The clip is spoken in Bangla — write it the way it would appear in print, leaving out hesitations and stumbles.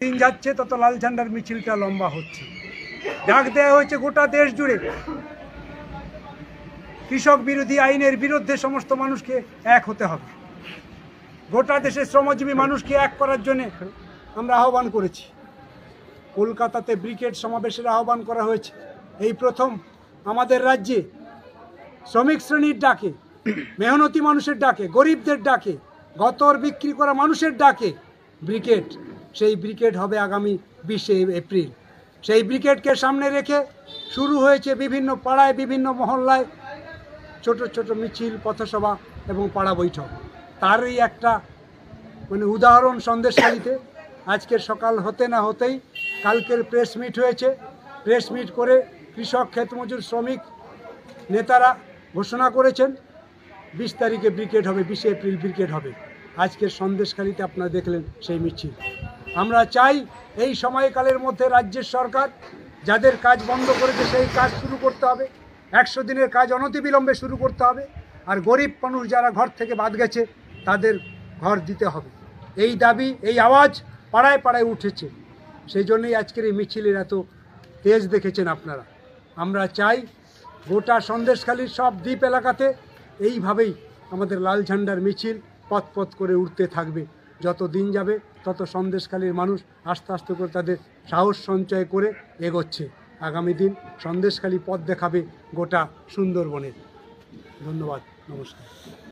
দিন যাচ্ছে তত লাল ঝান্ডার মিছিলটা লম্বা হচ্ছে। ডাক দেওয়া হয়েছে গোটা দেশ জুড়ে কৃষক বিরোধী আইনের বিরুদ্ধে সমস্ত মানুষকে এক হতে হবে। গোটা দেশের শ্রমজীবী মানুষকে এক করার জন্য আমরা আহ্বান করেছি। কলকাতাতে ব্রিগেড সমাবেশের আহ্বান করা হয়েছে। এই প্রথম আমাদের রাজ্যে শ্রমিক শ্রেণীর ডাকে, মেহনতি মানুষের ডাকে, গরিবদের ডাকে, গতর বিক্রি করা মানুষের ডাকে ব্রিগেড, সেই ব্রিগেড হবে আগামী 20শে এপ্রিল। সেই ব্রিগেডকে সামনে রেখে শুরু হয়েছে বিভিন্ন পাড়ায়, বিভিন্ন মহল্লায় ছোট ছোট মিছিল, পথসভা এবং পাড়া বৈঠক। তারই একটা উদাহরণ সন্দেশখালীতে। আজকের সকাল হতে না হতেই কালকের প্রেস মিট হয়েছে। প্রেস মিট করে কৃষক, ক্ষেতমজুর, শ্রমিক নেতারা ঘোষণা করেছেন 20 তারিখে ব্রিগেড হবে, 20শে এপ্রিল ব্রিগেড হবে। আজকের সন্দেশখালীতে আপনারা দেখলেন সেই মিছিল। আমরা চাই এই সময়কালের মধ্যে রাজ্যের সরকার যাদের কাজ বন্ধ করেছে সেই কাজ শুরু করতে হবে। 100 দিনের কাজ অনতিবিলম্বে শুরু করতে হবে। আর গরিব মানুষ যারা ঘর থেকে বাদ গেছে তাদের ঘর দিতে হবে। এই দাবি, এই আওয়াজ পাড়ায় পাড়ায় উঠেছে। সেই জন্যই আজকের এই মিছিলের এত তেজ দেখেছেন আপনারা। আমরা চাই গোটা সন্দেশখালীর সব দ্বীপ এলাকাতে এইভাবেই আমাদের লাল ঝান্ডার মিছিল পথ পথ করে উঠতে থাকবে। যত দিন যাবে তত সন্দেশখালীর মানুষ আস্তে আস্তে করে তাদের সাহস সঞ্চয় করে এগোচ্ছে। আগামী দিন সন্দেশখালী পথ দেখাবে গোটা সুন্দরবনের। ধন্যবাদ, নমস্কার।